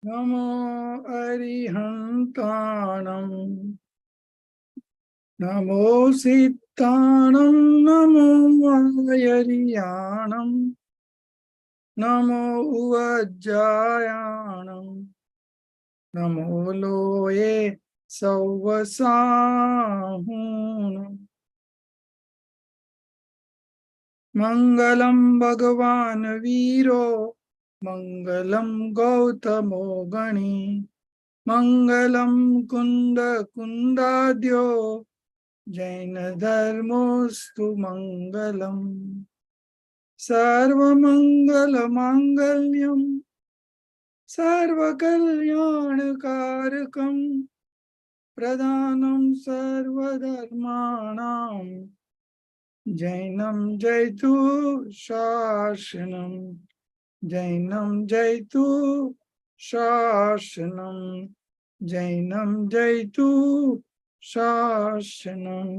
नमो अरिहन्ताणं नमो सिद्धाणं नमो वायरियाणं नमो उवज्जायाणं नमो लोये सौवसाहुणम् मङ्गलं भगवान् वीरो मङ्गलं गौतमो गणी मङ्गलं कुन्द कुन्दाद्यो जैन धर्मोस्तु मङ्गलम् सर्वमङ्गलमाङ्गल्यं सर्वकल्याणकारकं प्रदानं सर्वधर्माणां जैनं जयतु शासनं जैनं जयतु शासनं जैनं जयतु शासनं.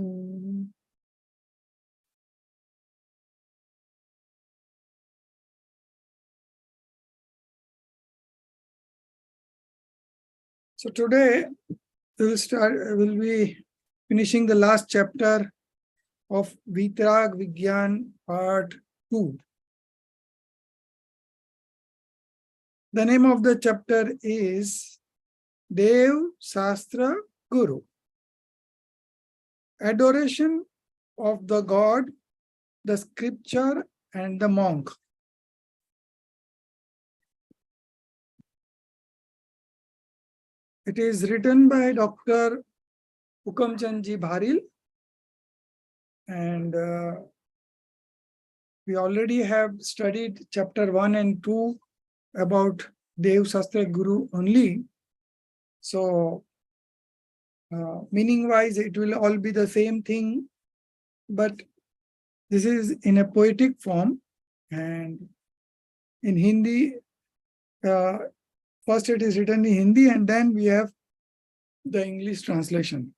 So today we'll be finishing the last chapter of Vitrag Vigyan part 2. The name of the chapter is Dev Shastra Guru. Adoration of the God, the scripture and the monk. It is written by Dr. Hukamchandji Bharil, and we already have studied chapter 1 and 2 about Dev Shastra Guru only. So meaning wise it will all be the same thing, but this is in a poetic form, and in Hindi first it is written in Hindi and then we have the English translation.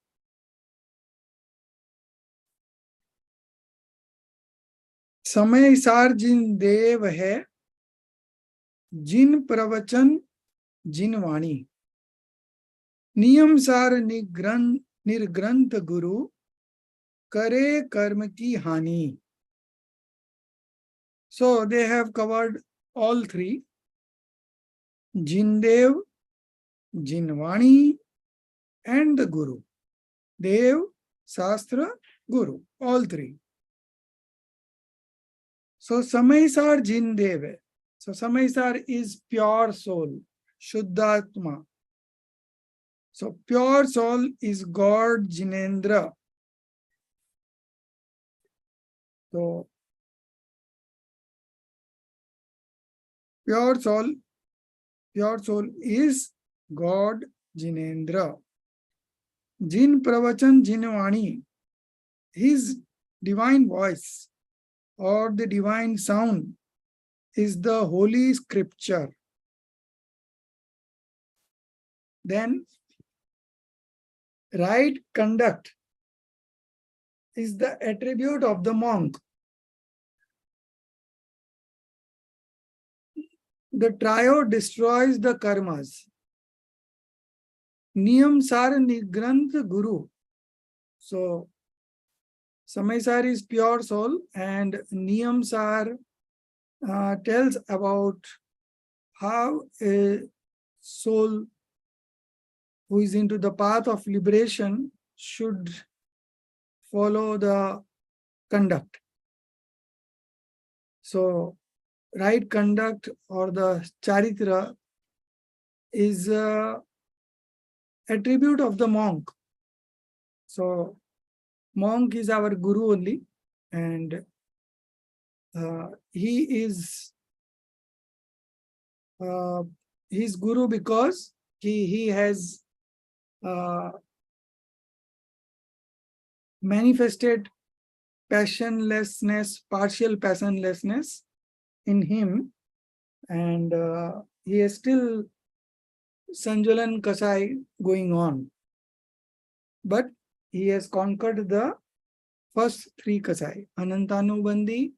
समय सार जिन देव है जिन प्रवचन जिन वाणी नियम सार निर्ग्रंथ गुरु करे कर्म की हानि. So they have covered all three: Jindev, Jinvani, and the Guru. Dev, Shastra, Guru, all three. So Samaisar Jindev. So Samaisar is pure soul, Shuddhatma. So pure soul is God Jinendra. So pure soul is God Jinendra. Jin Pravachan Jinvani, his divine voice or the divine sound is the holy scripture. Then right conduct is the attribute of the monk. The trio destroys the karmas. Niyam Sar Nigranth Guru. So Samay Sar is pure soul and Niyam Sar tells about how a soul who is into the path of liberation should follow the conduct. So right conduct or the charitra is attribute of the monk. So monk is our guru only, and he is his guru because he has manifested passionlessness, partial passionlessness in him, and he is still Sanjalan Kasai going on, but he has conquered the first three Kasai: Anantanubandhi,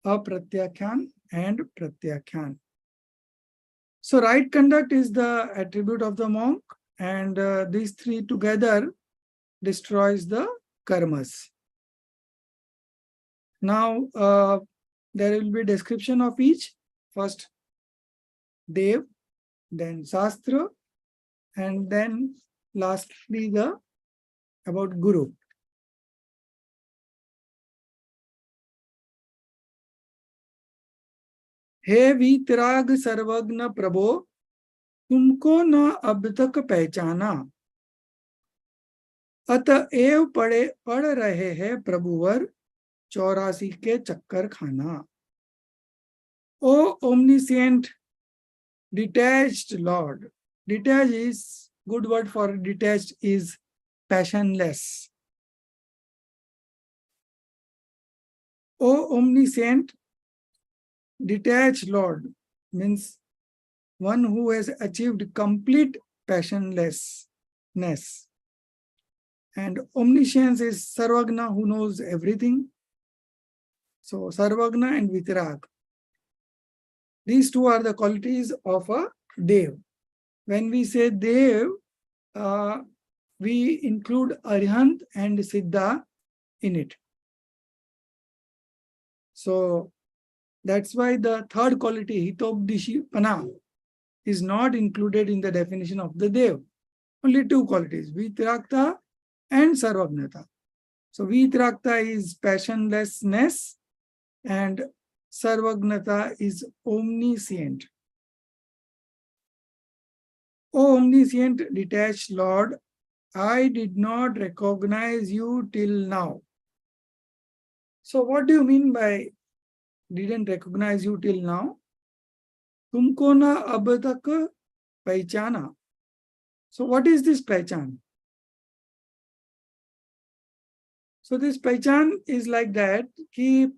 Apratyakhan, and Pratyakhan. So right conduct is the attribute of the monk, and these three together destroys the karmas. Now there will be description of each. First Dev, then Shastra, and then lastly the about Guru. हे वीतराग सर्वज्ञ प्रभो, तुमको न अब तक पहचाना, अतएव पढ़ रहे हैं प्रभुवर 84 के चक्कर खाना. O omniscient, detached Lord. Detached is good word for detached is passionless. O omniscient, detached Lord means one who has achieved complete passionlessness. And omniscience is Sarvagna, who knows everything. So Sarvagna and Vitirag. These two are the qualities of a Dev. When we say Dev, we include Arihant and Siddha in it. So that's why the third quality, Hitopdishipana, is not included in the definition of the Dev. Only two qualities, Vitrakta and Sarvagnata. So Vitrakta is passionlessness and Sarvagnata is omniscient. O omniscient, detached Lord, I did not recognize you till now. So what do you mean by didn't recognize you till now? Tumko na ab tak pehchana. So what is this pehchan? So this pehchan is like that, ki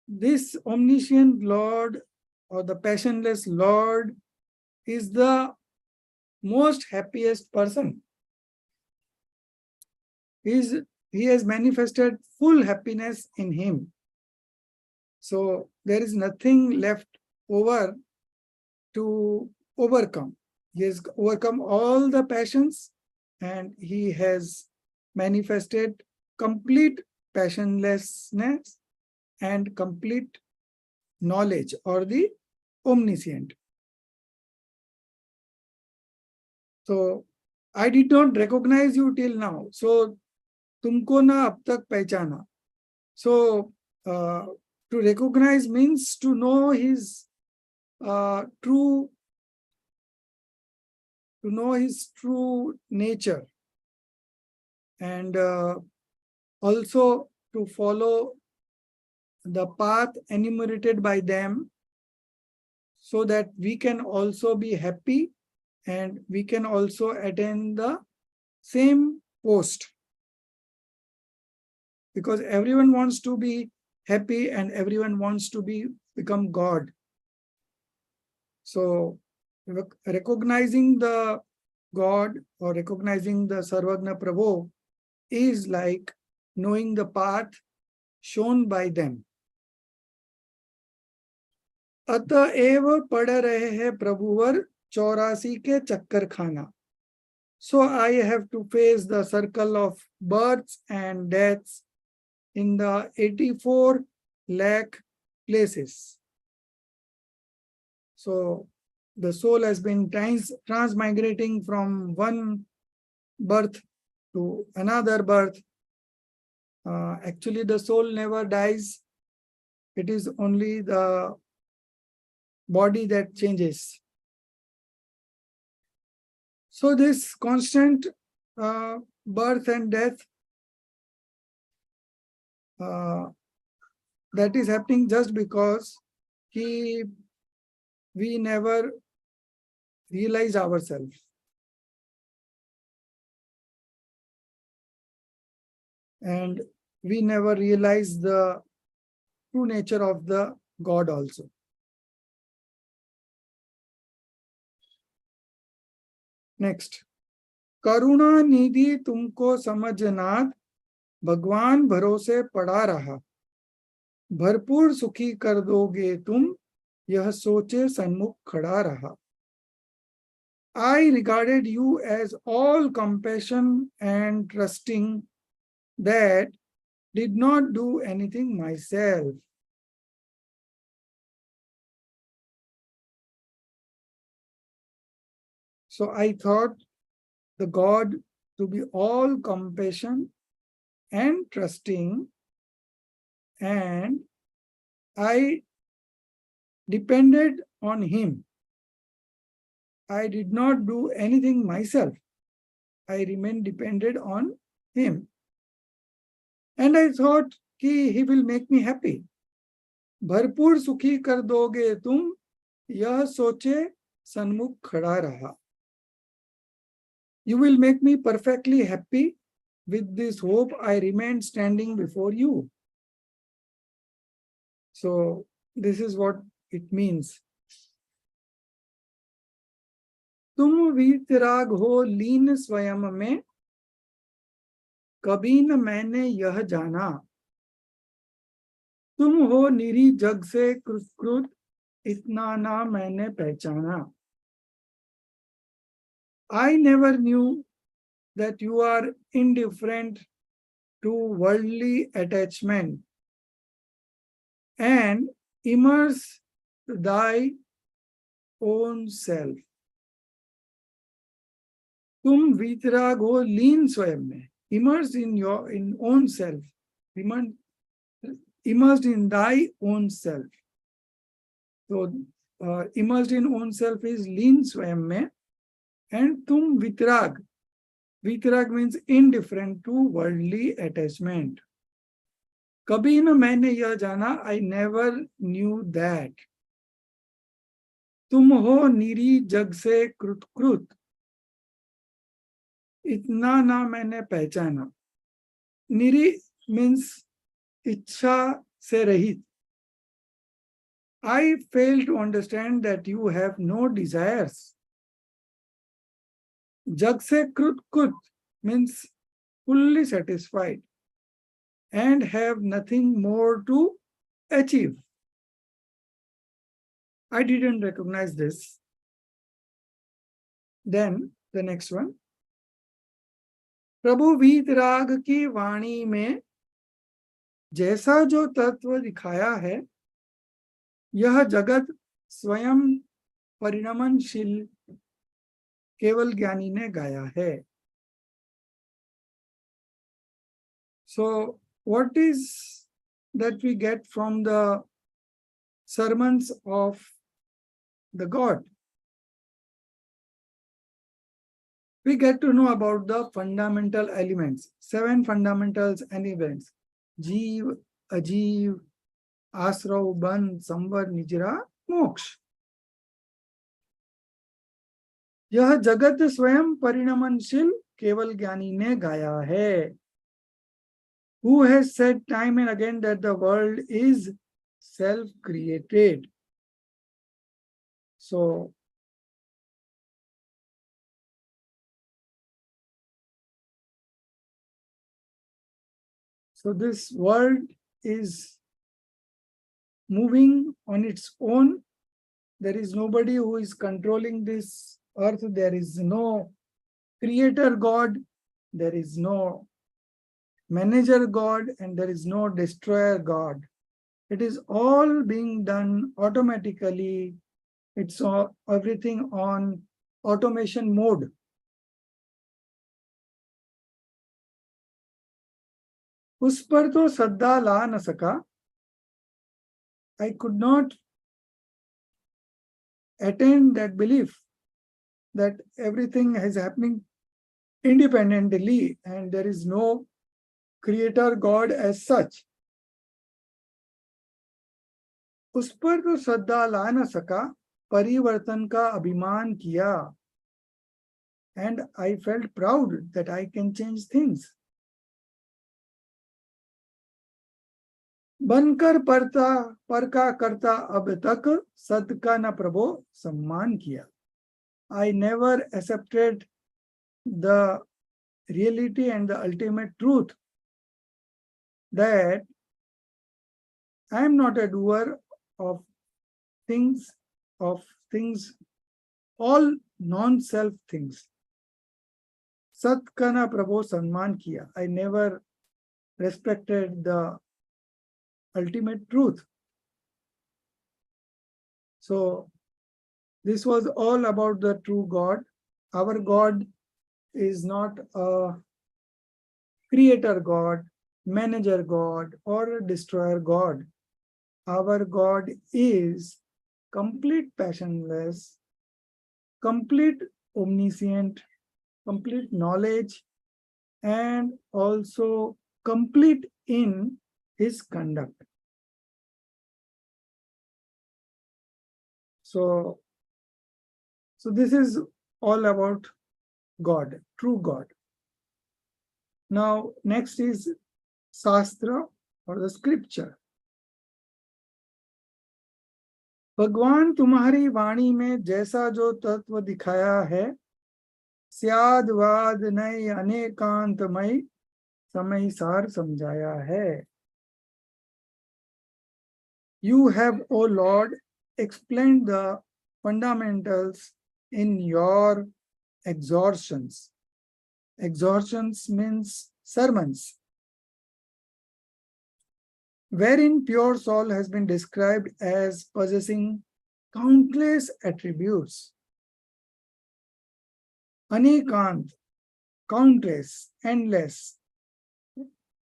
this omniscient Lord or the passionless Lord is the most happiest person. He has manifested full happiness in him. So there is nothing left over to overcome. He has overcome all the passions and he has manifested complete passionlessness and complete knowledge or the omniscient. So I did not recognize you till now. So tumko na ab tak pehchana. So to recognize means to know his true nature, and also to follow the path enumerated by them, so that we can also be happy and we can also attain the same post. Because everyone wants to be happy and everyone wants to become God. So recognizing the God or recognizing the Sarvagna Prabhu is like knowing the path shown by them. अतएव पढ़ रहे हैं प्रभुवर 84 के चक्कर खाना. So I have to face the circle of births and deaths in the 84 lakh places. So the soul has been transmigrating from one birth to another birth. Actually, the soul never dies. It is only the body that changes. So this constant birth and death, that is happening just because we never realize ourselves. And we never realize the true nature of the God also. Next. करुणा निधि तुमको समझनाथ, भगवान भरोसे पड़ा रहा, भरपूर सुखी कर दोगे तुम, यह सोचे सन्मुख खड़ा रहा. I regarded you as all compassion and trusting that did not do anything myself. So I thought the God to be all compassion and trusting, and I depended on him. I did not do anything myself. I remained dependent on him. And I thought कि he will make me happy. भरपूर सुखी कर दोगे तुम, यह सोचे सन्मुख खड़ा रहा. You will make me perfectly happy. With this hope, I remained standing before you. So this is what it means. तुम वीतराग हो लीन स्वयं में, कभी न मैंने यह जाना. तुम हो निरी जग से कृत, इतना ना मैंने पहचाना. I never knew that you are indifferent to worldly attachment and immerse thy own self. तुम वीतराग हो लीन स्वयं में, immersed in your own self, immersed in thy own self. So immersed in own self is लीन स्वयं में, and तुम वितराग. Vitarag means indifferent to worldly attachment. कभी न मैंने यह जाना, I never knew that. तुम हो निरी जग से कृत, इतना ना मैंने पहचाना. निरी means इच्छा से रहित. I fail to understand that you have no desires. जग से कृत means fully satisfied and have nothing more to achieve. I didn't recognize this. Then the next one. प्रभु वीतराग की वाणी में जैसा जो तत्व दिखाया है, यह जगत स्वयं परिणमनशील केवल ज्ञानी ने गाया है. So what is that we get from the sermons of the God? We get to know about the fundamental elements, 7 fundamentals elements: जीव, अजीव, आश्रव, बंध, संवर, निजरा, मोक्ष. यह जगत स्वयं परिणमनशील केवल ज्ञानी ने गाया है. Who has said time and again that the world is self-created. So this world is moving on its own. There is nobody who is controlling this earth. There is no creator God. There is no manager God, and there is no destroyer God. It is all being done automatically. It's all, everything on automation mode. उस पर तो श्रद्धा ला न सका. I could not attain that belief that everything is happening independently and there is no creator God as such. उस पर तो श्रद्धा ला न सका, परिवर्तन का अभिमान किया, and I felt proud that I can change things. बनकर पर का करता अब तक, सद का न प्रभो सम्मान किया. I never accepted the reality and the ultimate truth that I am not a doer of things of things, all non-self things. सत का ना प्रभो सम्मान किया. I never respected the ultimate truth. So this was all about the true God. Our God is not a creator God, manager God, or a destroyer God. Our God is complete passionless, complete omniscient, complete knowledge, and also complete in his conduct. So this is all about God, true God. Now, next is Shastra or the scripture. भगवान तुम्हारी वाणी में जैसा जो तत्व दिखाया है, स्याद वाद नय अनेकांतमय समय सार समझाया है. You have, O Lord, explained the fundamentals in your exhortations. Exhortations means sermons, wherein pure soul has been described as possessing countless attributes. Anekant, countless, endless.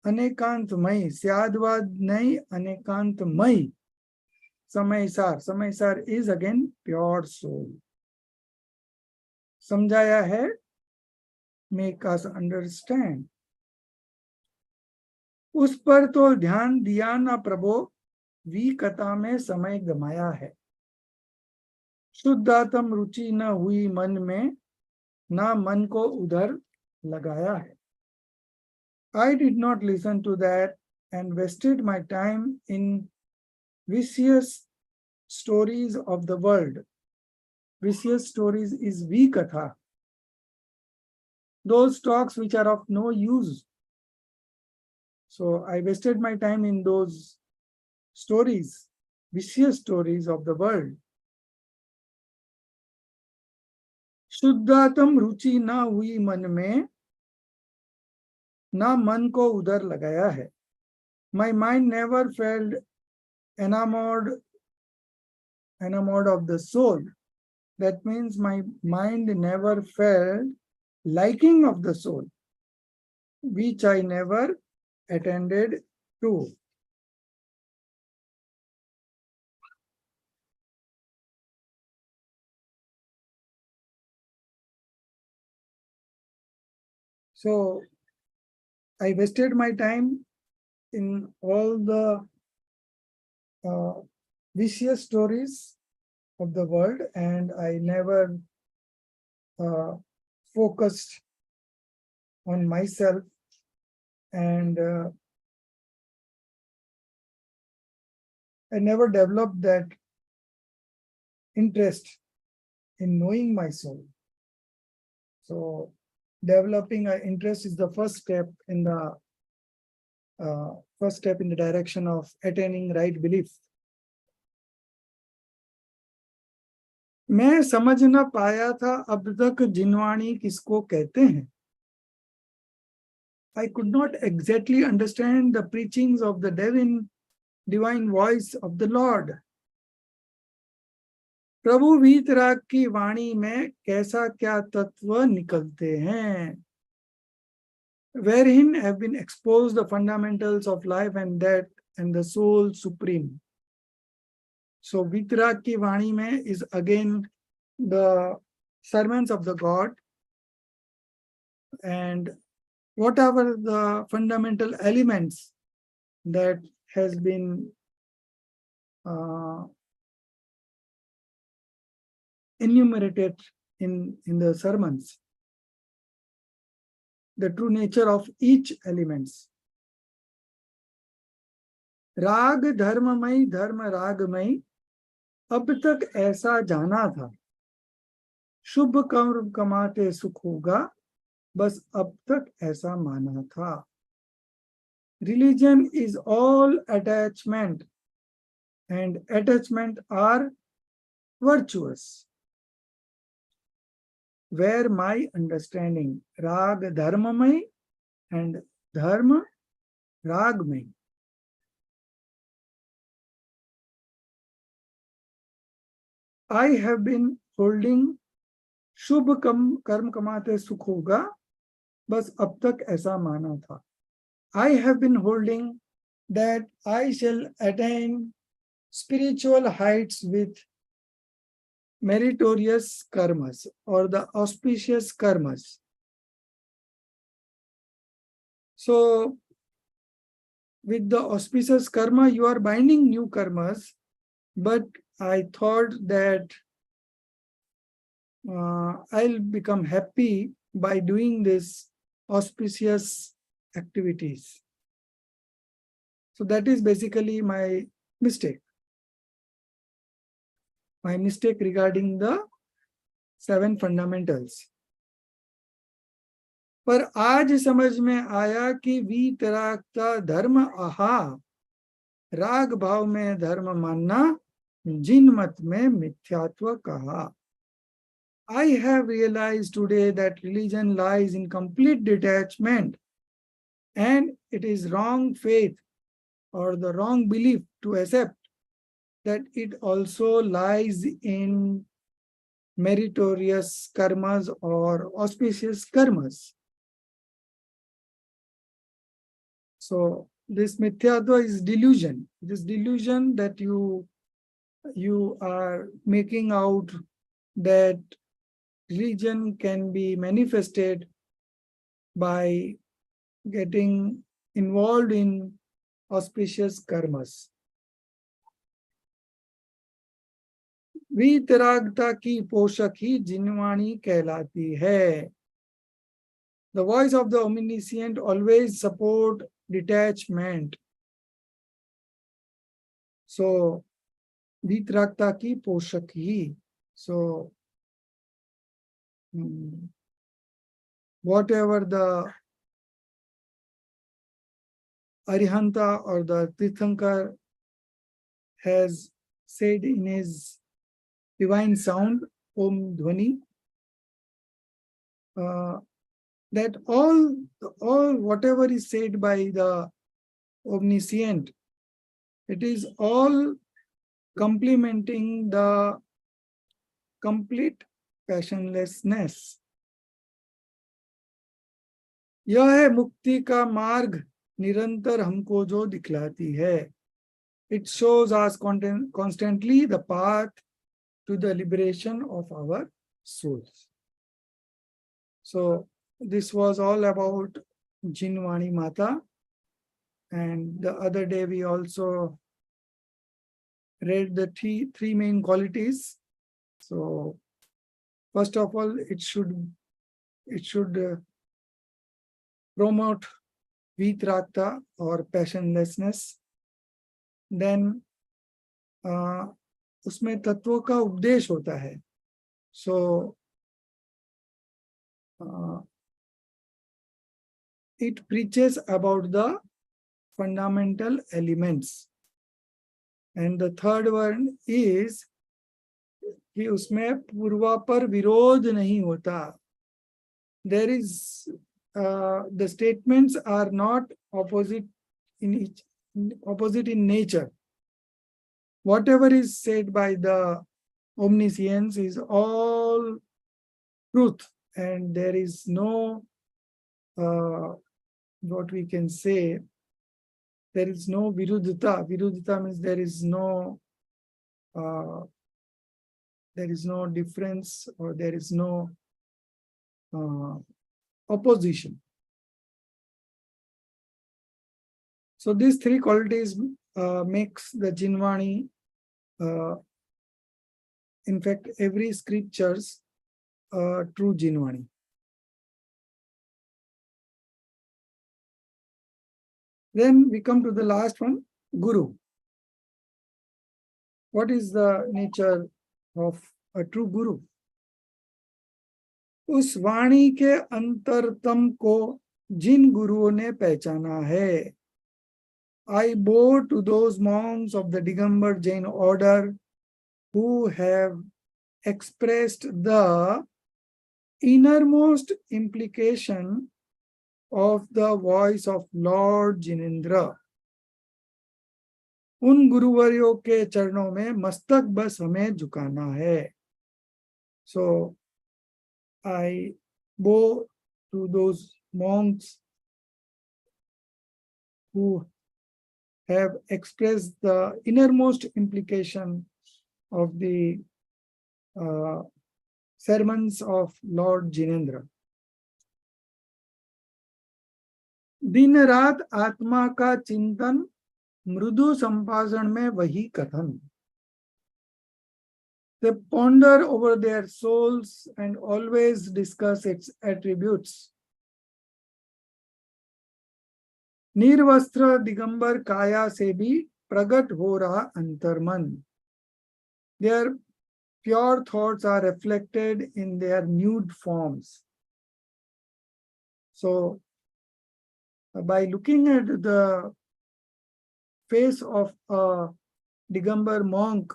Anekantmay, syadvad nahi anekantmay. Samaysar is again pure soul. समझाया है, make us understand. उस पर तो ध्यान दिया ना प्रभो, we कथा में समय गमाया है. शुद्धात्म रुचि न हुई मन में, ना मन को उधर लगाया है. I did not listen to that and wasted my time in vicious stories of the world. Vicious stories is vikatha. Those talks which are of no use. So I wasted my time in those stories, vicious stories of the world. शुद्धात्म रुचि ना हुई मन में, ना मन को उधर लगाया है. My mind never felt enamored of the soul. That means my mind never felt liking of the soul, which I never attended to. So I wasted my time in all the vicious stories of the world, and I never focused on myself, and I never developed that interest in knowing my soul. So developing an interest is the first step in the direction of attaining right belief. मैं समझ न पाया था अब तक जिनवाणी किसको कहते हैं. I could not exactly understand the preachings of the divine voice of the Lord. प्रभु वीतराग की वाणी में कैसा क्या तत्व निकलते हैं, wherein have been exposed the fundamentals of life and death and the soul supreme. So Vitrag ki Vani mein is again the sermons of the God, and whatever the fundamental elements that has been enumerated in the sermons, the true nature of each elements. राग धर्ममय धर्म रागमय अब तक ऐसा जाना था, शुभ कर्म कमाते सुख होगा बस अब तक ऐसा माना था. Religion is all attachment and attachment are virtuous. Where my understanding rag dharmamay and dharma ragmay. I have been holding शुभ कर्म कमाते सुख होगा, बस अब तक ऐसा माना था. I have been holding that I shall attain spiritual heights with meritorious karmas or the auspicious karmas. So, with the auspicious karma, you are binding new karmas, but I thought that I'll become happy by doing this auspicious activities. So that is basically my mistake. My mistake regarding the 7 fundamentals. पर आज समझ में आया कि वीतरागता धर्म आहा, राग भाव में धर्म मानना जिन मत में मिथ्यात्व कहा. I have realized today that religion lies in complete detachment, and it is wrong faith or the wrong belief to accept that it also lies in meritorious karmas or auspicious karmas. So this mithyatva is delusion. This delusion that you are making out that religion can be manifested by getting involved in auspicious karmas. वीतरागता की पोषक ही जिनवाणी कहलाती है. The voice of the omniscient always support detachment. So, वीतरागता की पोषक ही. So, whatever the Arihanta or the Tirthankar has said in his divine sound, Om Dhvani, that all whatever is said by the omniscient, it is all complementing the complete passionlessness. यह है मुक्ति का मार्ग निरंतर हमको जो दिखलाती है. It shows us constantly the path to the liberation of our souls. So this was all about Jinwani Mata, and the other day we also read the three main qualities. So first of all, it should promote vitragta or passionlessness. Then उसमें तत्वों का उपदेश होता है. So it preaches about the fundamental elements. And the third one is कि उसमें पूर्वापर विरोध नहीं होता. There is the statements are not opposite in nature. Whatever is said by the omniscience is all truth, and there is no what we can say, there is no viruddhita. Viruddhita means there is no difference, or there is no opposition. So these three qualities makes the Jinwani, in fact, every scriptures true Jinwani. Then we come to the last one, Guru. What is the nature of a true Guru? उस वाणी के अंतरतम को जिन गुरुओं ने पहचाना है, I bow to those monks of the Digambar Jain order who have expressed the innermost implication of the voice of Lord Jinendra. उन गुरुवरियों के चरणों में मस्तक बस हमें झुकाना है. So I bow to those monks who have expressed the innermost implication of the sermons of Lord Jinendra. दिन रात आत्मा का चिंतन, मृदु संभाषण में वही कथन. They ponder over their souls and always discuss its attributes. निर्वस्त्र Digambar काया से भी प्रकट हो रहा अंतर्मन. Their pure thoughts are reflected in their nude forms. So, by looking at the face of a Digambar monk,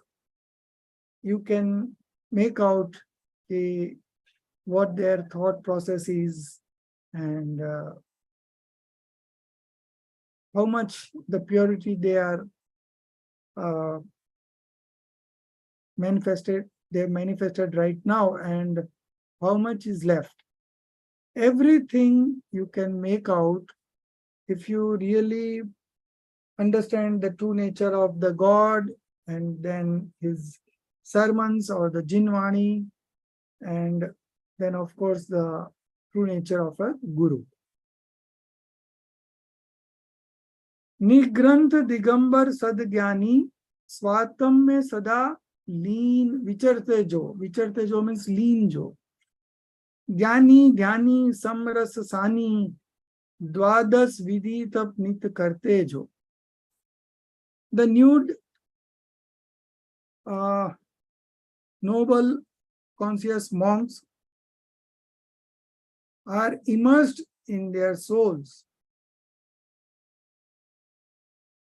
you can make out what their thought process is and how much the purity they are manifested right now and how much is left. Everything you can make out if you really understand the true nature of the God and then his sermons or the Jinvani, and then of course the true nature of a guru. निग्रंथ Digambar सदज्ञानी स्वात्म में सदा लीन विचरते जो means लीन जो. ज्ञानी ध्यानी समरस सानी द्वादश विधि तप नित करते जो. The nude noble conscious monks are immersed in their souls.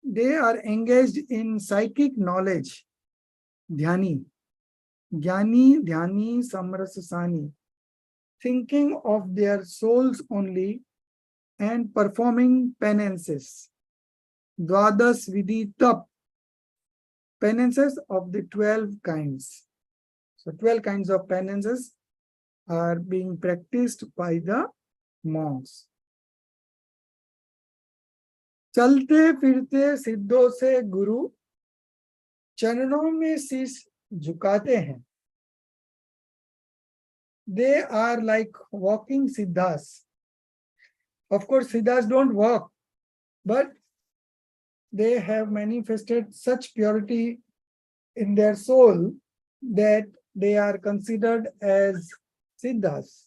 They are engaged in psychic knowledge, dhyani, jnani, dhyani, samrasasani, thinking of their souls only and performing penances. Dvadas vidhi tap, penances of the 12 kinds. So 12 kinds of penances are being practiced by the monks. चलते फिरते सिद्धों से गुरु चरणों में शीश झुकाते हैं. They are like walking siddhas. Of course, siddhas don't walk, but they have manifested such purity in their soul that they are considered as siddhas.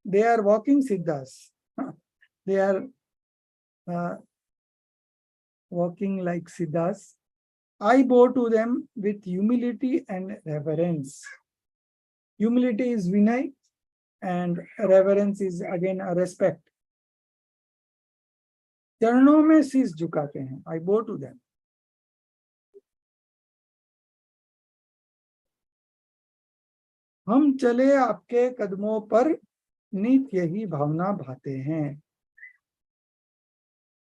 They are walking siddhas. They are walking like siddhas. I bow to them with humility and reverence. Humility is vinay and reverence is again a respect. चरणों में शीश झुकाते हैं. I bow to them. हम चले आपके कदमों पर नित यही भावना भाते हैं.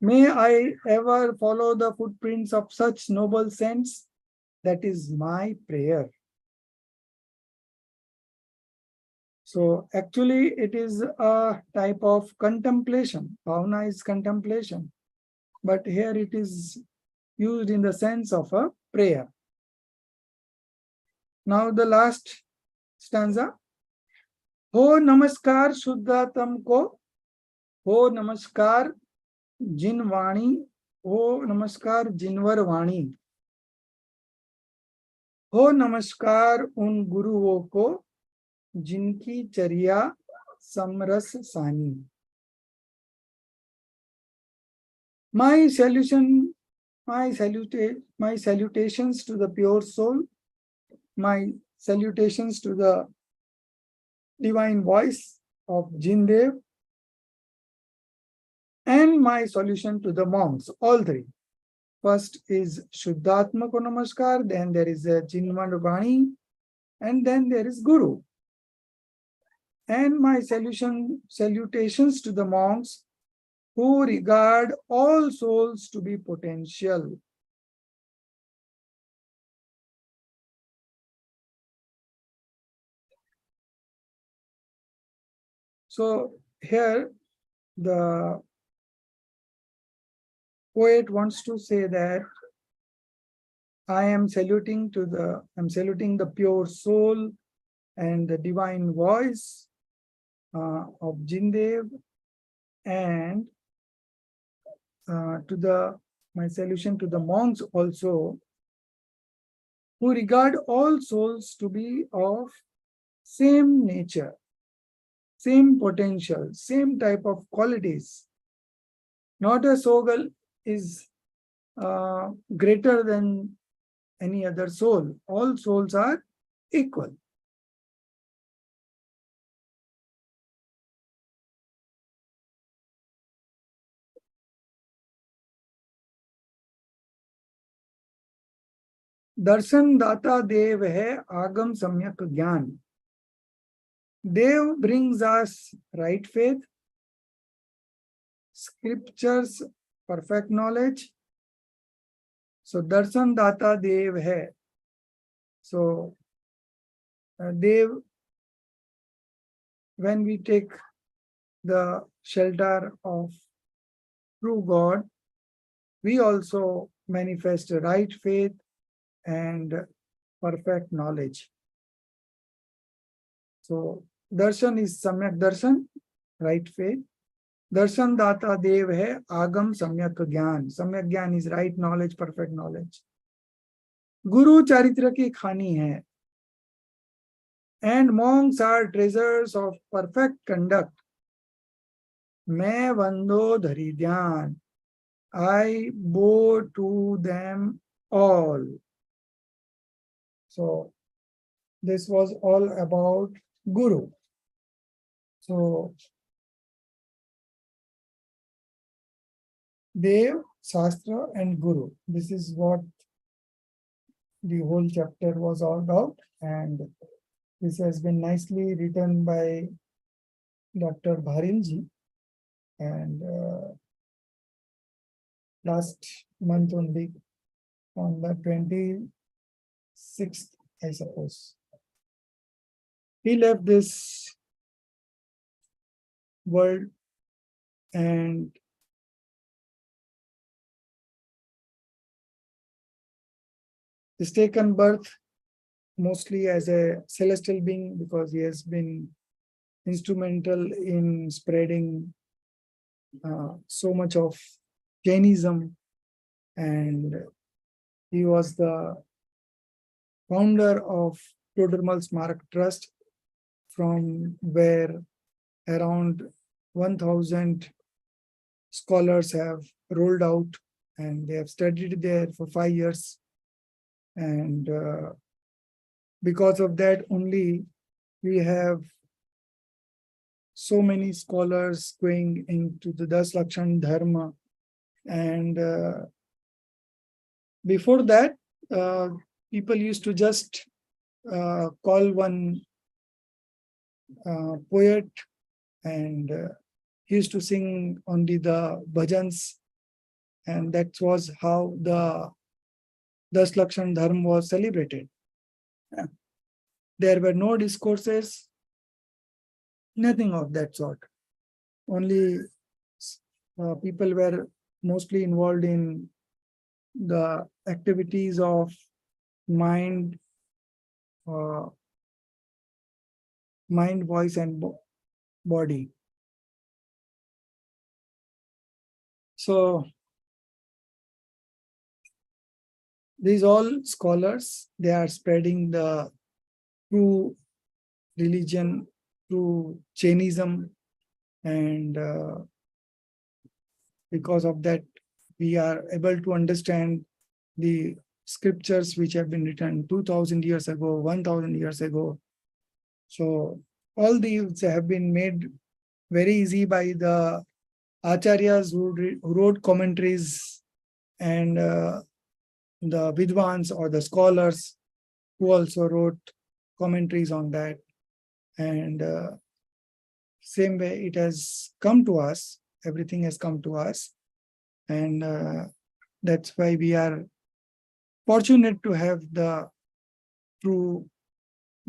May I ever follow the footprints of such noble saints. That is my prayer. So actually it is a type of contemplation. Bhavana is contemplation. But here it is used in the sense of a prayer. Now the last stanza. Ho namaskar Shuddhatam ko. Ho namaskar Jinvani. Ho namaskar Jinvar Vani. Ho namaskar un guruओं को जिनकी चर्या समरस सानी. My salutations to the pure soul, my salutations to the divine voice of Jindev, and Then my solution to the monks, all three. First is Shuddhatma Ko Namaskar, then there is a Chinmad Bani, and then there is Guru. And my salutations to the monks who regard all souls to be potential. So here the poet wants to say that I am saluting the pure soul and the divine voice of Jindev, and my salutation to the monks also, who regard all souls to be of same nature, same potential, same type of qualities. Not a soul is greater than any other soul. All souls are equal. दर्शन दाता देव है आगम सम्यक ज्ञान. Dev brings us right faith, scriptures, perfect knowledge. So darshan data Dev hai. So Dev, when we take the shelter of true God, we also manifest right faith and perfect knowledge. So darshan is samyak darshan, right faith. Darshan data dev hai agam samyak gyan. Samyak gyan is right knowledge, perfect knowledge. Guru charitra ki khani hai. And monks are treasures of perfect conduct. Main vando dhari dhyan. I bow to them all. So this was all about Guru. So Dev, Shastra and Guru. This is what the whole chapter was all about, and this has been nicely written by Dr. Bharilji, and last month only, on the 26th, I suppose, he left this world, and he's taken birth mostly as a celestial being, because he has been instrumental in spreading so much of Jainism, and he was the founder of Todarmal Smarak Trust, from where around 1,000 scholars have rolled out, and they have studied there for 5 years. And because of that only, we have so many scholars going into the Das Lakshan Dharma. And before that, people used to just call one poet, and he used to sing only the bhajans, and that was how the Das Lakshan Dharma was celebrated. There were no discourses, nothing of that sort. Only people were mostly involved in the activities of mind, voice, and body. So these all scholars, they are spreading the true religion, true Jainism, and because of that, we are able to understand the scriptures which have been written 2,000 years ago, 1,000 years ago. So all these have been made very easy by the acharyas who wrote commentaries, and the vidwans or the scholars who also wrote commentaries on that. And same way it has come to us, everything has come to us. And that's why we are fortunate to have the true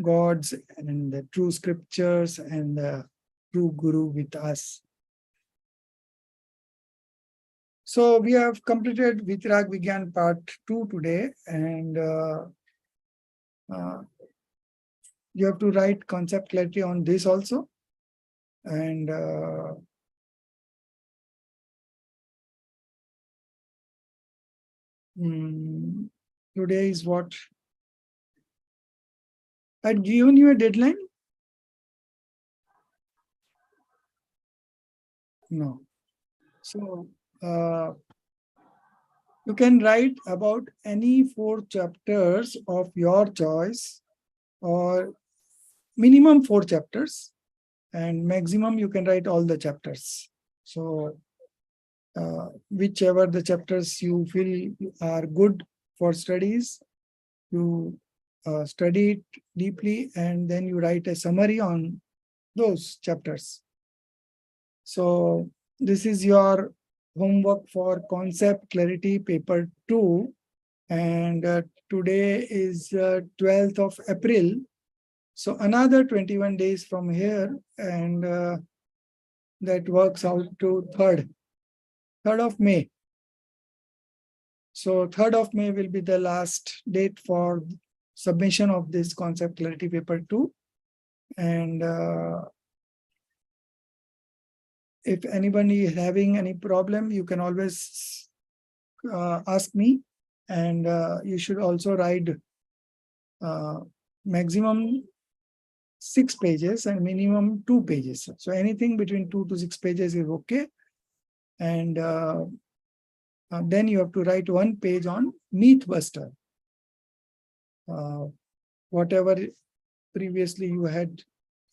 gods and the true scriptures and the true guru with us. So we have completed Vitrag Vigyan part 2 today, and you have to write concept clarity on this also. And today is what? I'd given you a deadline? No. So you can write about any 4 chapters of your choice, or minimum 4 chapters, and maximum you can write all the chapters. So whichever the chapters you feel are good for studies, you study it deeply, and then you write a summary on those chapters. So this is your homework for concept clarity paper 2, and today is 12th of April. So another 21 days from here, and that works out to 3rd of May. So 3rd of May will be the last date for submission of this concept clarity paper 2. And if anybody is having any problem, you can always ask me. And you should also write maximum 6 pages and minimum 2 pages. So anything between 2 to 6 pages is okay. And then you have to write 1 page on myth buster. Whatever previously you had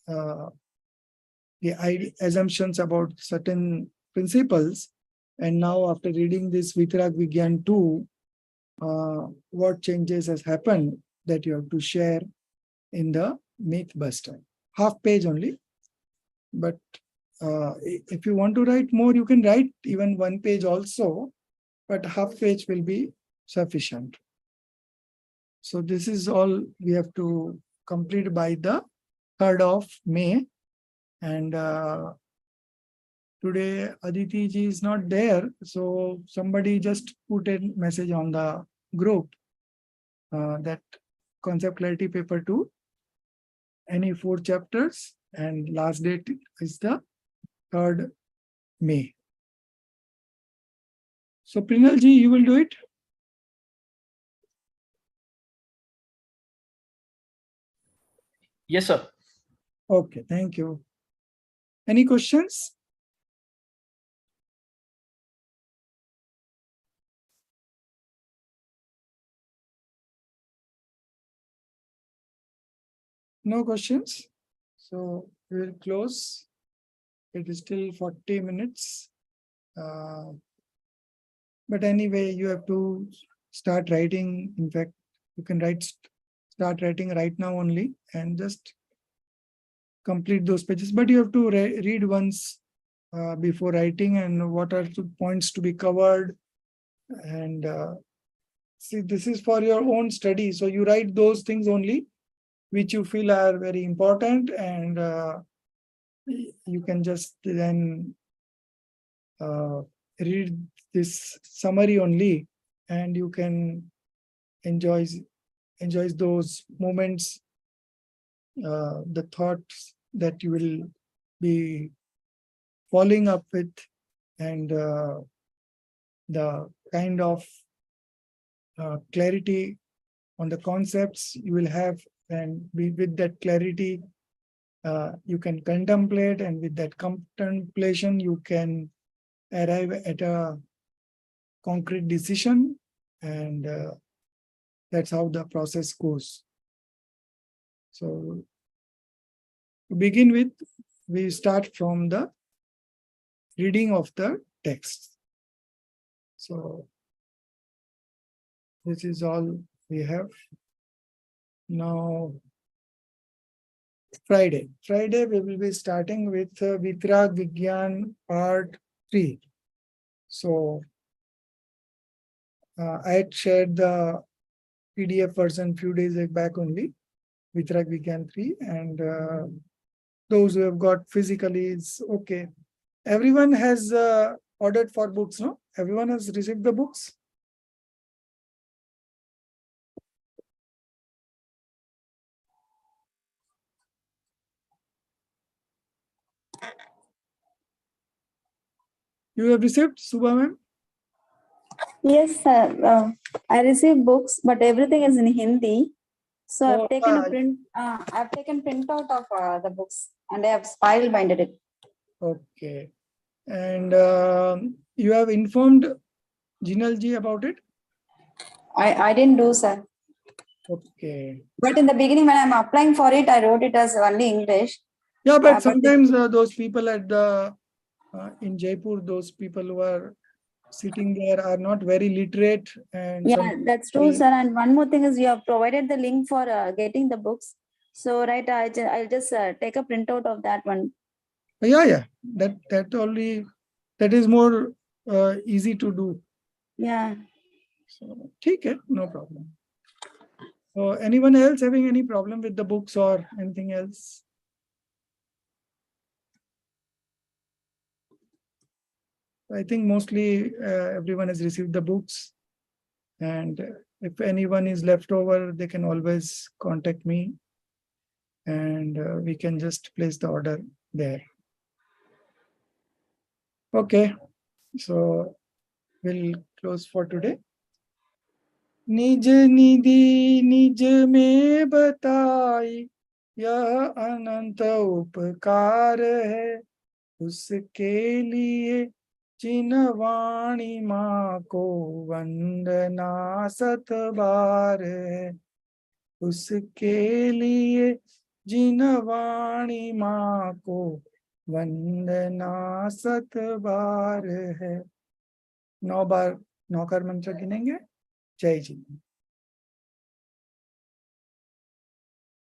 the assumptions about certain principles, and now after reading this Vitrag Vigyan 2, what changes has happened, that you have to share in the myth buster. Half page only. But if you want to write more, you can write even 1 page also, but half page will be sufficient. So this is all we have to complete by the 3rd of May. And today Aditi ji is not there, so somebody just put a message on the group that concept clarity paper 2, any 4 chapters, and last date is the 3rd May. So Prinal ji, you will do it? Yes, sir. Okay, thank you. Any questions? No questions? So we will close. It is still 40 minutes. But anyway, you have to start writing. In fact, you can start writing right now only, and just complete those pages. But you have to read once before writing, and what are the points to be covered. And see, this is for your own study. So you write those things only which you feel are very important, and you can just then read this summary only, and you can enjoy those moments, the thoughts that you will be following up with, and the kind of clarity on the concepts you will have, and with that clarity you can contemplate, and with that contemplation you can arrive at a concrete decision, and that's how the process goes. So to begin with, we start from the reading of the text. So this is all we have. Now Friday we will be starting with Vitrag Vigyan part 3. So I had shared the PDF version few days back only, Vitrag Vigyan 3, and those who have got physically is okay. Everyone has ordered for books, no? Everyone has received the books? You have received, Subha ma'am? Yes, sir. I received books, but everything is in Hindi. So I've taken a print. I've taken printout of the books, and I have spiral binded it. Okay. And you have informed Jinal ji about it? I didn't do, sir. Okay. But in the beginning, when I'm applying for it, I wrote it as only English. Yeah, but sometimes those people at the in Jaipur, those people who are sitting there are not very literate. And yeah, that's true, sir. And one more thing is you have provided the link for getting the books. So right, I'll just take a printout of that one. Yeah. That is more easy to do. Yeah. So, okay, no problem. So, anyone else having any problem with the books or anything else? I think mostly everyone has received the books, and if anyone is left over, they can always contact me, and we can just place the order there. Okay, so we'll close for today. निज निधि निज में बताई, यह अनंत उपकार है, उसके लिए जिन वाणी माँ को वंदना सत बार है, उसके लिए जिन वाणी माँ को वंदना सत बार है। 9 बार नौकर मंत्र गिनेंगे। जय जी।